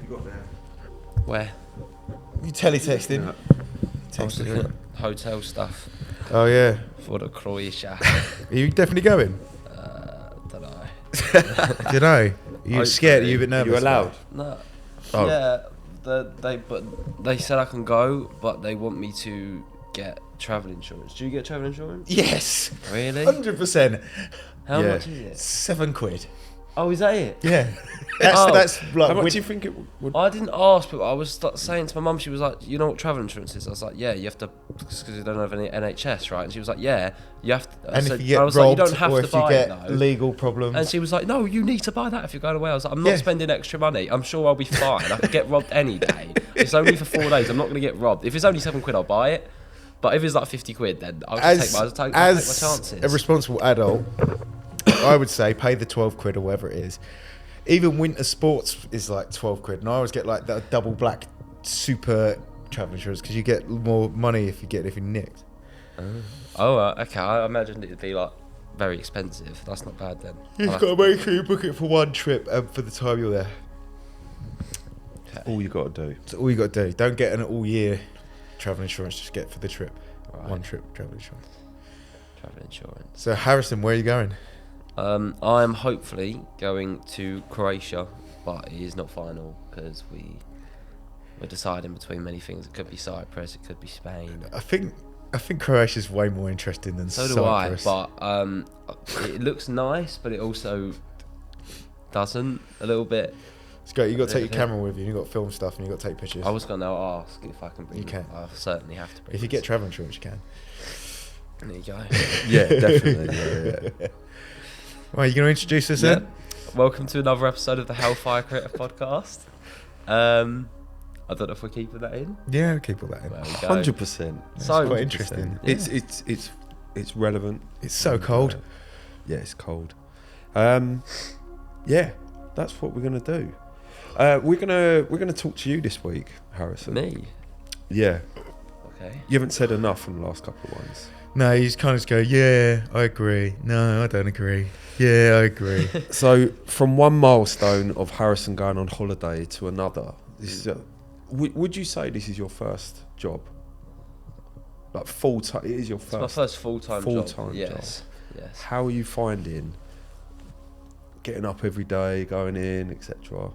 you got there? Where? You teletexting? Yeah. I was looking at hotel stuff Oh yeah. for the Croatia. Are you definitely going? Don't know. Do you know? Are you scared? Are you a bit Are nervous? you allowed? No. Oh. Yeah. They said I can go, but they want me to get travel insurance. Do you get travel insurance? Yes. Really? 100%. How Yeah. much is it? £7. Oh, is that it? Yeah. Oh. That's like. How much do you think it would? I didn't ask, but I was saying to my mum, she was like, you know what travel insurance is? I was like, yeah, you have to, because you don't have any NHS, right? And she was like, yeah, you have to. And I if you get I was robbed, like, you don't have or to if you buy get it, though. legal problems. And she was like, no, you need to buy that if you're going away. I was like, I'm not Yeah. spending extra money. I'm sure I'll be fine. I could get robbed any day. It's only for 4 days. I'm not going to get robbed. If it's only £7, I'll buy it. But if it's like 50 quid, then I'll just take my chances. A responsible adult, I would say pay the 12 quid or whatever it is. Even winter sports is like 12 quid. And I always get like that double black super travel insurance because you get more money if you're nicked. Okay. I imagined it'd be like very expensive. That's not bad then. You've got to make sure you book it for one trip for the time you're there. All you got to do. That's all you got to do. Don't get an all year travel insurance. Just get for the trip. Right. One trip travel insurance. Travel insurance. So Harrison, where are you going? I am hopefully going to Croatia, but it is not final because we're deciding between many things. It could be Cyprus, it could be Spain. I think Croatia's way more interesting than So do Cyprus. I, but it looks nice, but it also doesn't a little bit. It's great. You got to take your camera with you. You got to film stuff and you got to take pictures. I was going to ask if I can bring. You can. I certainly have to bring. If you get travel insurance, you can. There you go. Yeah, definitely. Yeah. Well, are you going to introduce us then? Welcome to another episode of the Hellfire Creative Podcast. I don't know if we're keeping that in. Yeah, we'll keep all that in. There we go. 100%. So quite interesting. It's relevant. It's so cold. Yeah, it's cold. Yeah, that's what we're gonna do. We're gonna talk to you this week, Harrison. Me. Yeah. Okay. You haven't said enough in the last couple of ones. No, you just kind of just go, yeah, I agree. No, I don't agree. Yeah, I agree. So from one milestone of Harrison going on holiday to another, this is would you say this is your first job? Like full time? It is your It's my first. first full-time job. Full-time Yes. Yes. How are you finding getting up every day, going in, etc.?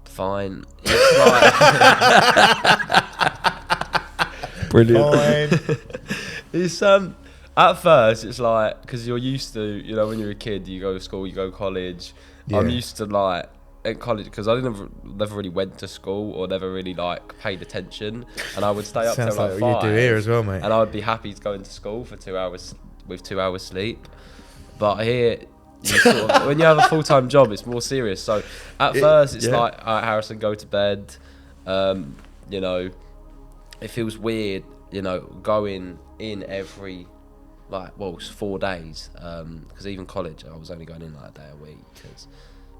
Fine. It's like Brilliant. Fine. it's at first it's like because you're used to, you know, when you're a kid you go to school, you go to college. I'm Yeah. used to like at college because I never really went to school or never really like paid attention, and I would stay up till Sounds like like 5, what you do here as well, mate. and I would be happy to go into school for 2 hours with 2 hours sleep. But here, you sort of, when you have a full-time job, it's more serious. So at first, it's yeah. like, all right, Harrison, go to bed. You know, it feels weird, you know, going in every, like, well, it's 4 days. Because even college, I was only going in like a day a week,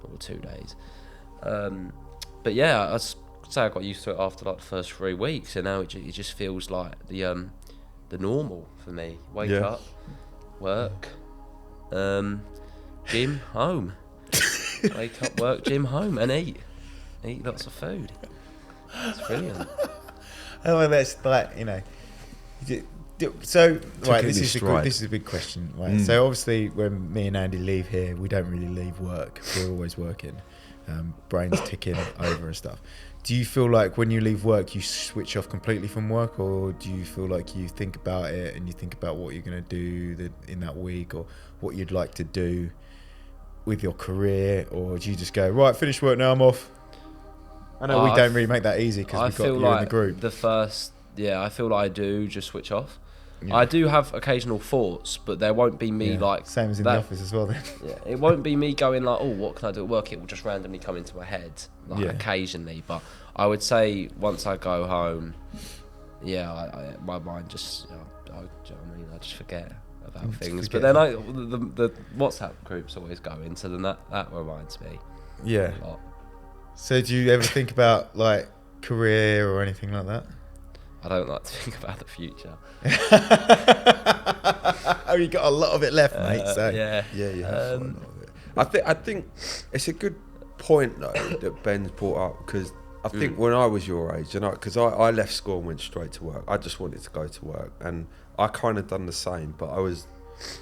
or 2 days. But yeah, I'd say I got used to it after like the first 3 weeks, and now it just feels like the normal for me. Wake Yeah. up, work, gym, home. Wake up, work, gym, home, and eat lots of food. It's brilliant. Oh, that's like, you know. So, right, it this in is stride. this is a big question, right? So obviously, when me and Andy leave here, we don't really leave work. We're always working, brains ticking over and stuff. Do you feel like when you leave work, you switch off completely from work, or do you feel like you think about it and you think about what you're going to do in that week, or what you'd like to do with your career, or do you just go, right, finish work now, I'm off? I know we don't really make that easy because we've got you in the group. I feel like I do just switch off. Yeah. I do have occasional thoughts, but there won't be me Yeah, like same as in that. the office as well. Then Yeah, it won't be me going like, oh, what can I do at work? It will just randomly come into my head, like Yeah. occasionally. But I would say once I go home, yeah, my mind just, do you know what I mean? I just forget about things. But then the WhatsApp group's always going, so then that reminds me yeah. a lot. So do you ever think about like career or anything like that? I don't like to think about the future. Oh, you got a lot of it left, mate. So Yeah. Yeah, you have. I think it's a good point though that Ben's brought up, because I think when I was your age, because I left school and went straight to work. I just wanted to go to work, and I kind of done the same, but I was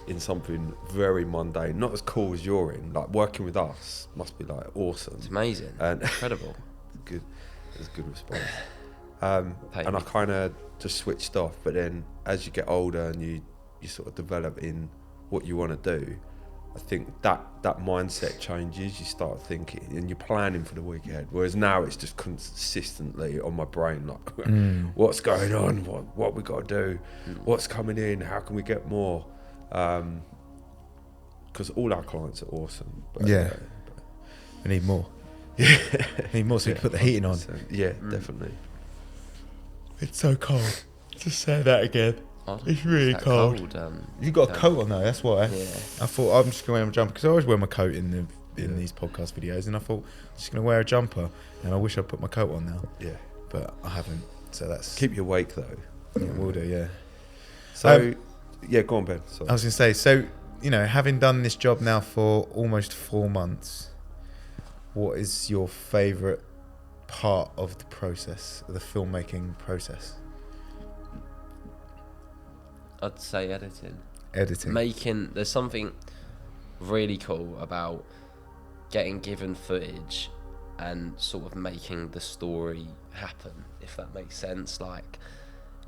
in something very mundane, not as cool as you're in. Like working with us must be like awesome. It's amazing, And incredible. Good, it's a good response. And I kind of just switched off. But then as you get older and you sort of develop in what you want to do, I think that mindset changes. You start thinking and you're planning for the week ahead. Whereas now it's just consistently on my brain, like what's going on, what we got to do, what's coming in, how can we get more? Because all our clients are awesome. But, Yeah. I need more. I need more so you can put the heating on. Yeah, definitely. It's so cold. Just say that again. Oh, It's really that cold. You got a coat on though, that's why. Yeah. I thought I'm just going to wear a jumper because I always wear my coat in these podcast videos, and I thought I'm just going to wear a jumper, and I wish I'd put my coat on now, Yeah. but I haven't. So that's Keep you awake though. yeah, will do. Yeah. So, yeah, go on, Ben. Sorry. I was going to say, so having done this job now for almost 4 months, what is your favourite part of the process, of the filmmaking process? I'd say editing. Editing. There's something really cool about getting given footage and sort of making the story happen, if that makes sense. Like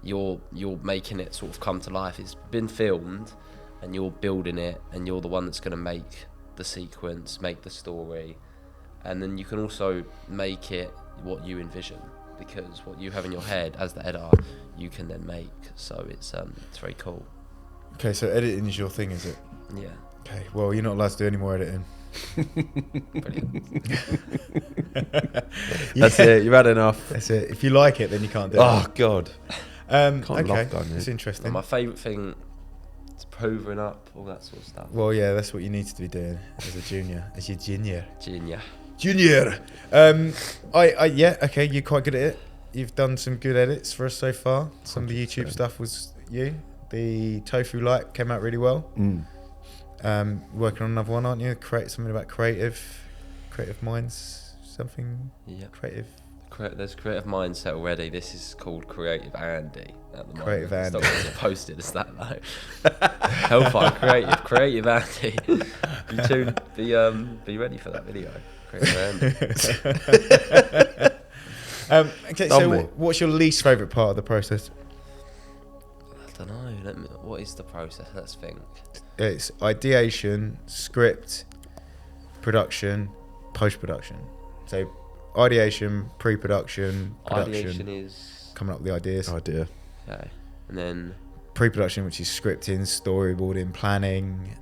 you're making it sort of come to life. It's been filmed and you're building it, and you're the one that's going to make the sequence, make the story, and then you can also make it what you envision, because what you have in your head as the editor you can then make. So it's very cool. Okay, so editing is your thing, is it? Yeah. Okay, well, you're not allowed to do any more editing. Brilliant. That's it. You've had enough. That's it. If you like it, then you can't do Oh it. God. Okay, love done that's it. interesting. And my favourite thing is hoovering up, all that sort of stuff. Well, yeah, that's what you need to be doing as a junior, as your junior. Junior. Yeah, okay, you're quite good at it. You've done some good edits for us so far. Some of the YouTube 100%. stuff was you. The Tofu Light came out really well. Working on another one, aren't you? Create something about creative minds, something Yeah. creative. There's creative mindset already. This is called Creative Andy at the moment. Creative It's not Andy. going to get posted as that though. Hellfire Creative Andy. Be ready for that video. Creative Andy. Okay, Done so me. what's your least favourite part of the process? I don't know. What is the process? Let's think. It's ideation, script, production, post-production. So ideation, pre-production, production, Ideation is coming up with the ideas. Idea. okay, and then Pre-production, which is scripting, storyboarding, planning,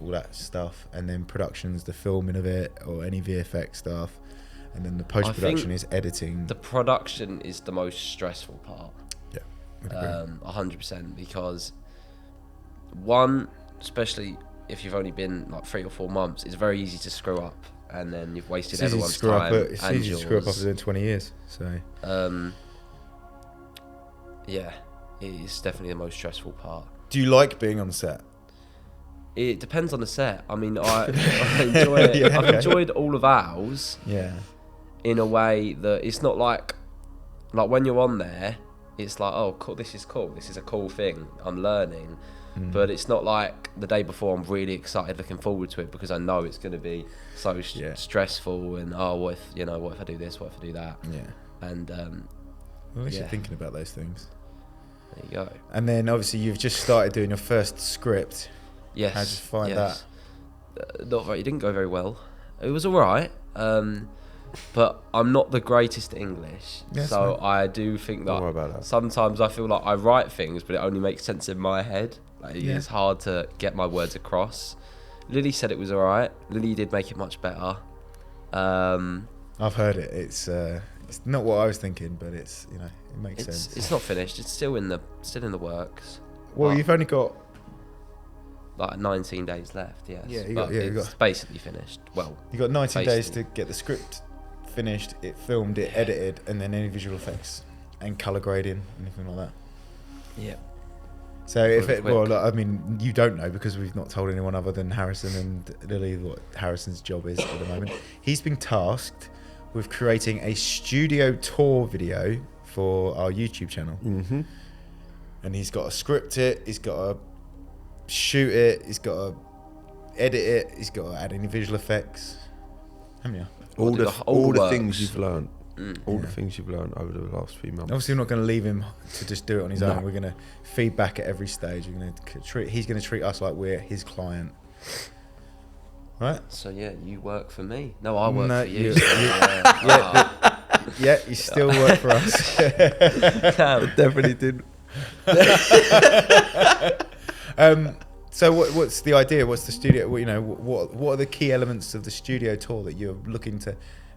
all that stuff. And then production's the filming of it or any VFX stuff. And then the post-production is editing. the production is the most stressful part. Would agree. 100%, because one, especially if you've only been like 3 or 4 months, it's very easy to screw up, and then you've wasted It's easy to everyone's screw up. time. It's and easy to screw up yours. after doing 20 years. So Yeah, it is definitely the most stressful part. do you like being on set? It depends on the set. I mean, I enjoy it. Yeah, I've okay. enjoyed all of ours Yeah. in a way that it's not like when you're on there, it's like, oh, cool, this is cool. This is a cool thing. I'm learning. But it's not like the day before I'm really excited, looking forward to it, because I know it's going to be so stressful, and what if I do this, what if I do that? Yeah. And Well, at least Yeah. you're thinking about those things. there you go. And then obviously you've just started doing your first script. Yes. How'd you find yes. Not very. It didn't go very well. It was alright. But I'm not the greatest at English, Yes, so mate. I do think Don't worry that about that. sometimes I feel like I write things, but it only makes sense in my head. Like, Yeah. it's hard to get my words across. Lily said it was alright. Lily did make it much better. I've heard it. It's not what I was thinking, but it's it makes sense. It's not finished. It's still in the works. Well, but you've only got like 19 days left. Yes. Yeah, you but got- yeah, you it's got- basically finished. Well, 19 days Basically. to get the script finished, it filmed, it edited, and then any visual effects and color grading, anything like that. yeah. So if it, well, I mean, you don't know because we've not told anyone other than Harrison and Lily what Harrison's job is at the moment. He's been tasked with creating a studio tour video for our YouTube channel. Mm-hmm. And he's got to script it, he's got to shoot it, he's got to edit it, he's got to add any visual effects. Haven't you? All the things you've learned. All the things you've learned over the last few months. Obviously, we're not going to leave him to just do it on his own. No. We're going to feed back at every stage. We're going to treat. He's going to treat us like we're his client. Right? So yeah, you work for me. No, I work for you. Yeah, you still work for us. I definitely did. So what's the idea? What's the studio? What are the key elements of the studio tour that you're looking to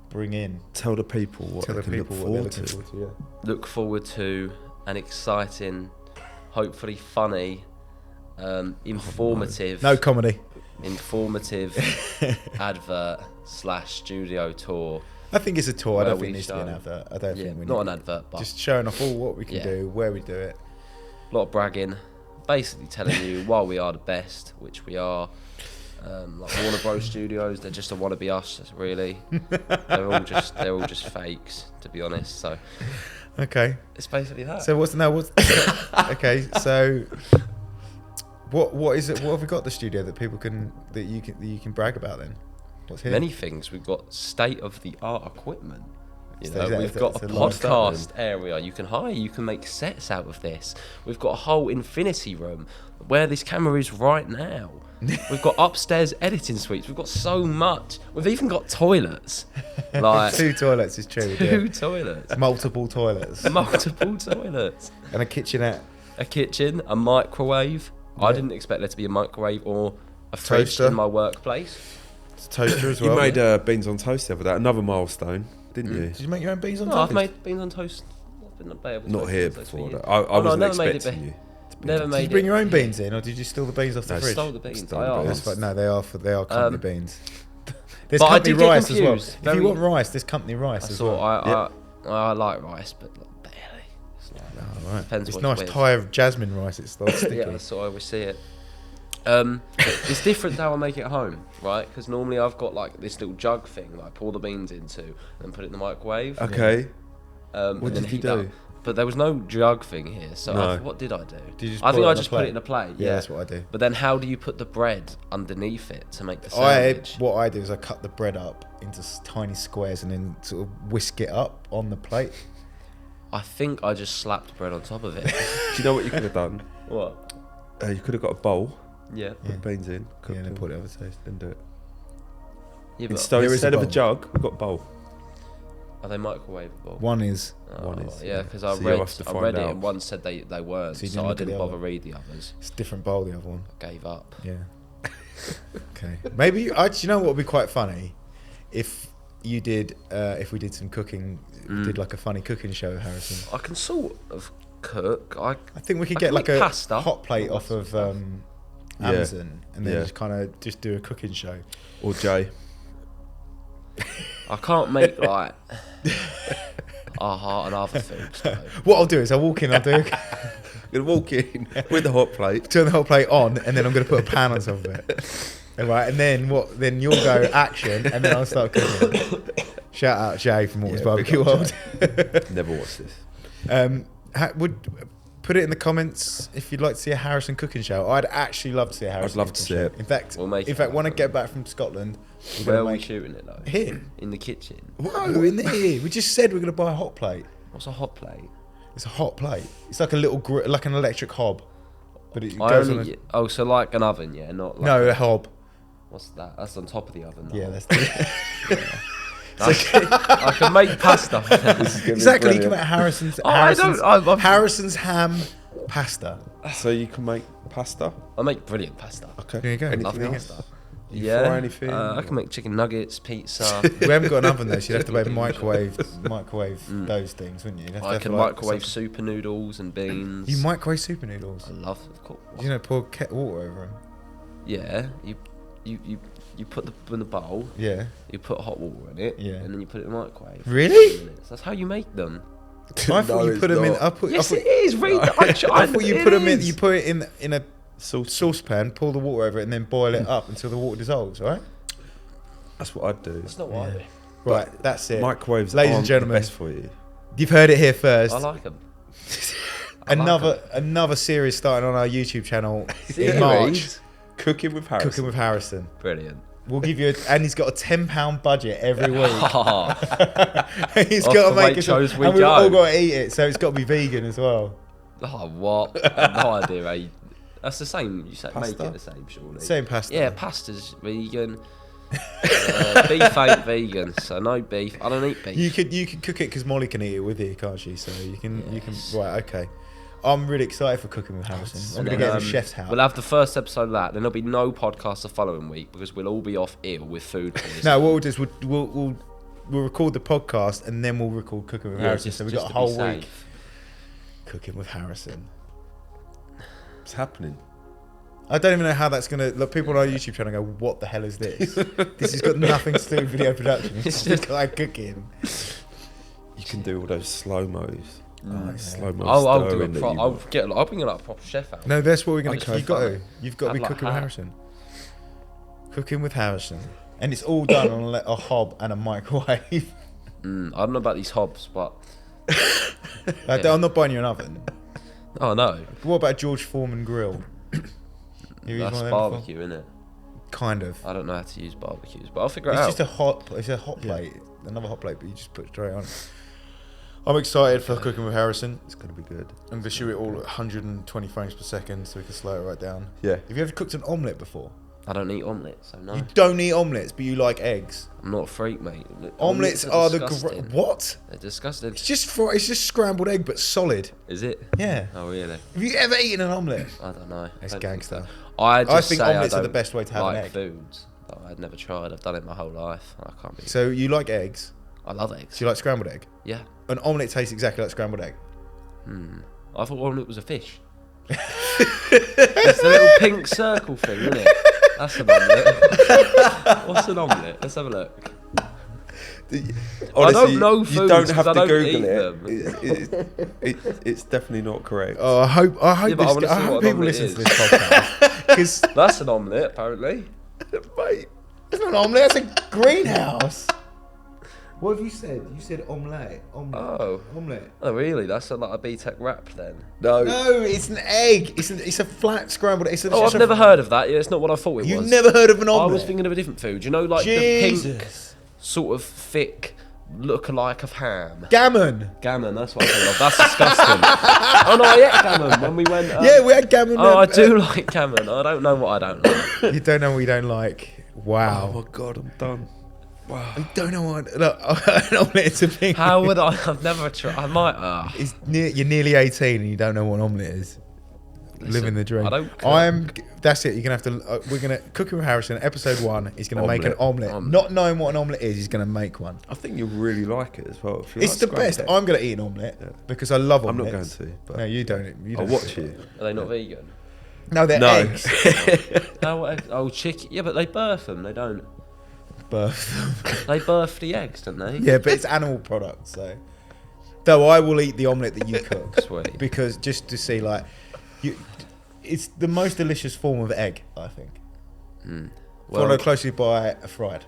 bring in? Tell the people what they can look forward to. Yeah. Look forward to an exciting, hopefully funny, informative. No comedy. Informative advert / studio tour. I think it's a tour. I Where don't we think it needs to be an show- advert. I don't think we not need an advert, but just showing off all what we can Yeah. do, where we do it. a lot of bragging. Basically telling you why we are the best, which we are. Like Warner Bros. Studios, they're just a wannabe us, really. they're all just fakes, to be honest. So Okay. it's basically that. So what's okay? So what is it? What have we got at the studio that you can brag about then? What's here? Many things. We've got state of the art equipment. You So know, is that- we've is that- got it's a a large podcast area you can hire. You can make sets out of this. We've got a whole infinity room where this camera is right now. We've got upstairs editing suites. We've got so much. We've even got toilets. Like 2 toilets is true. two toilets. Multiple toilets Multiple toilets. and a kitchenette. A kitchen, a microwave. I Yeah. didn't expect there to be a microwave or a fridge Toaster. in my workplace. It's a toaster as You well. made beans on toast the other day. Another milestone, didn't you? Did you make your own beans on No, toast? I've made beans on toast. I've been able to Not make here beans on toast for before. years. Though. I Oh, no, wasn't never made it expecting be- you. Never Did made you bring it. your own beans in, or did you steal the beans off the No, fridge? Stole the beans. Stole I the asked. beans. That's right. No, they are company Um, beans. There's but I company did get rice as well. confused. If Very- you want rice, there's company rice I as thought well. I like rice, but like, barely. It's like, Oh, right. Depends It's what nice it's with. Thai of jasmine rice. It's still sticky. yeah, that's how I always see it. It's different how I make it at home, right? Because normally I've got like this little jug thing that I pour the beans into and put it in the microwave. Okay. And What then did you heat up. do? But there was no jug thing here, so No. what did I do? Did you just I put think it I on a just put plate? it in a plate. Yeah, that's what I do. But then how do you put the bread underneath it to make the sandwich? What I do is I cut the bread up into tiny squares and then sort of whisk it up on the plate. I think I just slapped bread on top of it. Do you know what you could have done? What? You could have got a bowl, Yeah. put beans in, Yeah, cooked and then them, put it over toast. then do it. Yeah, but So There is instead a of a bowl. jug, we've got a bowl. are they microwavable? One is. one is, Yeah, because I So you'll read have to I find read it out. and one said they weren't, So you so didn't I look at didn't the bother other? read the others. It's a different bowl, the other one. Gave up. Yeah. Okay. Maybe do you know what would be quite funny if you did if we did some cooking, did like a funny cooking show, Harrison. I can sort of cook. I think we could I get can like make a pasta. hot plate off of Yeah. Amazon, and then Yeah. just kind of just do a cooking show. Or Jay. I can't make like and other foods. Though. What I'll do is I'll walk in, I'll do I'm gonna walk in with the hot plate. turn the whole plate on, and then I'm going to put a pan on top of it. All right, and then what? Then you'll go action, and then I'll start cooking. Shout out Jay from Walters Yeah, Barbecue big up World. Never watched this. Would put it in the comments if you'd like to see a Harrison cooking show. I'd actually love to see a Harrison. love to cooking see show. it. In fact, We'll make it when I happen. get back from Scotland, Where are we make shooting it though? here. In the kitchen. Whoa, in here. We just said we're going to buy a hot plate. What's a hot plate? It's a hot plate. It's like a little like an electric hob, but it goes on. So like an oven, yeah, not like No, a hob. What's that? That's on top of the oven. Yeah, though. that's the, I can make pasta. exactly. You can make Harrison's. Oh, I don't- I'm- Harrison's ham pasta. So you can make pasta. I make brilliant pasta. Okay. There you go. Anything Love else? pasta. You Yeah, fry anything? I can make chicken nuggets, pizza. We haven't got an oven though, so you'd have to make microwave those things, wouldn't you? You'd have to I have can like microwave something- super noodles and beans. You microwave super noodles. I love, of course. You know, pour water over them. Yeah, you put them in the bowl. Yeah. You put hot water in it. Yeah. And then you put it in the microwave. for Really? 10 minutes. That's how you make them. I thought you put them in. Yes, it is. Read the I thought you put them in. You put it in a Sauce. saucepan, pour the water over it, and then boil it up until the water dissolves. Right? That's what I'd do. That's not what I do. Right. That's it. Microwaves, Ladies and aren't gentlemen, the best for you. You've heard it here first. I like them. Another series starting on our YouTube channel in March. Cooking with Harrison. Cooking with Harrison. Brilliant. We'll give you, and he's got a £10 budget every week. Oh, He's Off got the to make weight it, shows we and we've all go. got to eat it, so it's got to be vegan as well. what? I have no idea. Mate. That's the same. You say make Pasta? it the same, surely. Same pasta. Yeah, pasta's vegan. Beef ain't vegan, so no beef. I don't eat beef. You can cook it because Molly can eat it with you, can't she? So you can right. Okay, I'm really excited for Cooking with Harrison. I'm And gonna get then, to the chef's house. We'll have the first episode of that. Then there'll be no podcast the following week because we'll all be off ill with food. No, what we'll do is we'll record the podcast and then we'll record Cooking with Harrison. So we've got a whole week. Cooking with Harrison. It's happening. I don't even know how that's gonna look. People on our YouTube channel go, "What the hell is this? This has got nothing to do with video production. It's just like cooking." You can do all those slow mos. Slow mo. I'll do it. I'll bring it up proper chef out. No, that's what we're gonna. I'll just You've got have to. You've got to be like Cooking with hat. Harrison. Cooking with Harrison, and it's all done on a hob and a microwave. I don't know about these hobs, but I'm not buying you an oven. oh no, But what about George Foreman grill? You used that's one of them barbecue, isn't it? before? Kind of. I don't know how to use barbecues, but I'll figure it It's out. just a hot. It's a hot plate. Another hot plate, but you just put it straight on. I'm excited for Cooking with Harrison. It's gonna be good. I'm gonna shoot it all at 120 frames per second, so we can slow it right down. Yeah. Have you ever cooked an omelette before? I don't eat omelettes, so no. You don't eat omelettes, but you like eggs. I'm not a freak, mate. Omelettes are the disgusting. what? They're disgusting. It's just scrambled egg, but solid. Is it? Yeah. Oh really? Have you ever eaten an omelette? I don't know. It's I don't think gangster. so. I think say omelettes I are the don't best way to have an like egg. foods that I'd never tried. I've done it my whole life. I can't be. So you like eggs? I love eggs. Do you like scrambled egg? Yeah. An omelette tastes exactly like scrambled egg. I thought omelette was a fish. It's the little pink circle thing, isn't it? That's an omelette. What's an omelette? Let's have a look. Honestly, don't know you foods don't have 'cause I to don't Google eat it. It's definitely not correct. Oh, I hope but I wanna see what an people omelette listen is. to this podcast because That's an omelette, apparently. mate, it's not an omelette. It's a greenhouse. What have you said? You said omelette. Oh. Omelette. Oh, really? That's like a B-Tech wrap then. No. No, it's an egg. It's a flat scrambled. It's Oh, I've never heard of that. Yeah, it's not what I thought it was. You've never heard of an I omelette? was thinking of a different food. You know, like the pink, Jesus. sort of thick look-alike of ham. Gammon. Gammon, that's what I thought of. That's disgusting. Oh no, I ate gammon when we went. Yeah, we had gammon. Oh, I do like gammon. I don't know what I don't like. You don't know what you don't like. Wow. Oh my god, I'm done. Wow. I don't know what. Look, an omelette is a thing. How would I? I've never tried. I might. You're nearly 18 and you don't know what an omelette is. Living the dream. I don't. That's it. You're gonna have to. We're gonna Cooking with Harrison. Episode 1. He's gonna make an omelette. Omelette. Not knowing what an omelette is, he's gonna make one. I think you'll really like it as well. If you It's like the best. scrambled egg. I'm gonna eat an omelette because I love I'm not omelettes. going to. But No, you don't. You I'll don't. watch you. Are they not vegan? No, they're No. eggs. Oh, chicken. Yeah, but they birth them. They don't. Birth. They birth the eggs, don't they? Yeah, but it's animal products. So, though I will eat the omelette that you cook. Sweet. Because just to see, like, it's the most delicious form of egg, I think. Well, Followed closely by a fried.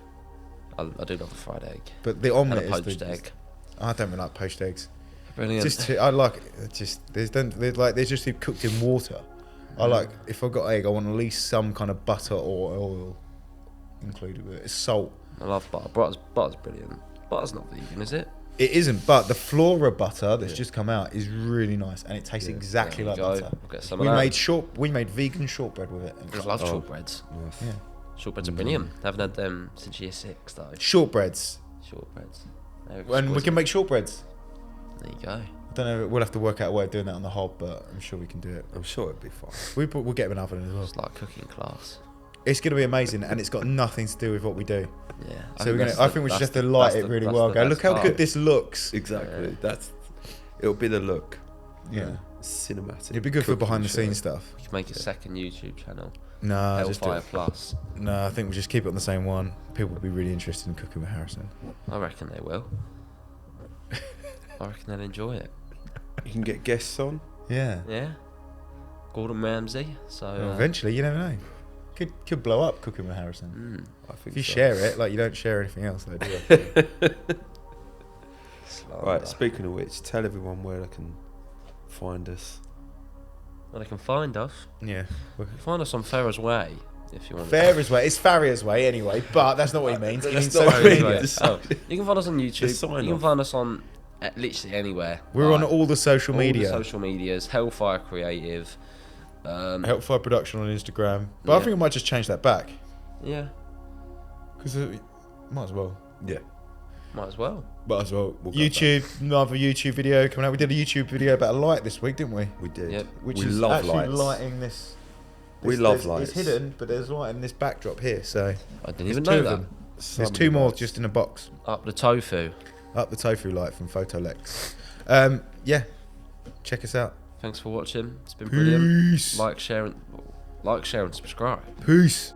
I do love a fried egg but the and omelette a is poached the. egg. I don't really like poached eggs. Brilliant. I like there's just cooked in water. I like if I've got egg, I want at least some kind of butter or oil included with it. It's salt. I love butter. Butter's brilliant. Butter's not vegan, is it? It isn't, but the Flora butter that's just come out is really nice and it tastes exactly There like you go. butter. I'll get some We of that. made vegan shortbread with it. I love shortbreads. Nice. Yeah. Shortbreads are brilliant. I haven't had them since year 6 though. Shortbreads. Shortbreads. They're And we exquisite. can make shortbreads. There you go. I don't know. We'll have to work out a way of doing that on the hob, but I'm sure we can do it. I'm sure it'd be fine. We'll get an oven as well. It's like cooking class. It's going to be amazing, and it's got nothing to do with what we do. Yeah. So I think we should have to light it really well. Go, look how good this looks. Exactly. It'll be the look. Yeah. Cinematic. It'd be good for cooking behind the show. scenes stuff. We should make a second YouTube channel. No, just Hellfire Plus. no. I think we just keep it on the same one. People will be really interested in Cooking with Harrison. I reckon they will. I reckon they'll enjoy it. You can get guests on. Yeah. Yeah. Gordon Ramsay. So Well, eventually, you never know. Could blow up Cooking with Harrison. I think If you so. share it, like you don't share anything else, though, do you? Right, speaking of which, tell everyone where they can find us. Well, they can find us. Yeah. You can find us on Ferrer's Way if you want. Farrier's Way. It's Farrier's Way anyway, but that's not what he means. He means That's not social what he media. means. Oh, you can find us on YouTube. sign You can off. find us on literally anywhere. We're on Like, all the social all media. the social medias. Hellfire Creative. Hellfire Production on Instagram. But I Yeah. think I might just change that back. Yeah, Because might as well. Yeah. might as well. Might as well. We'll go YouTube, another YouTube video coming out. We did a YouTube video about a light this week, didn't we? We did. Yep. Which we is love actually lights. lighting this. We love It's lights. hidden, but there's light in this backdrop here. So I didn't there's even two know of that. them. So There's many two more lights. just in a box. Up the tofu. Up the tofu light from Photolex. Yeah, check us out. Thanks for watching. It's been brilliant. Peace. Like, share, and subscribe. Peace.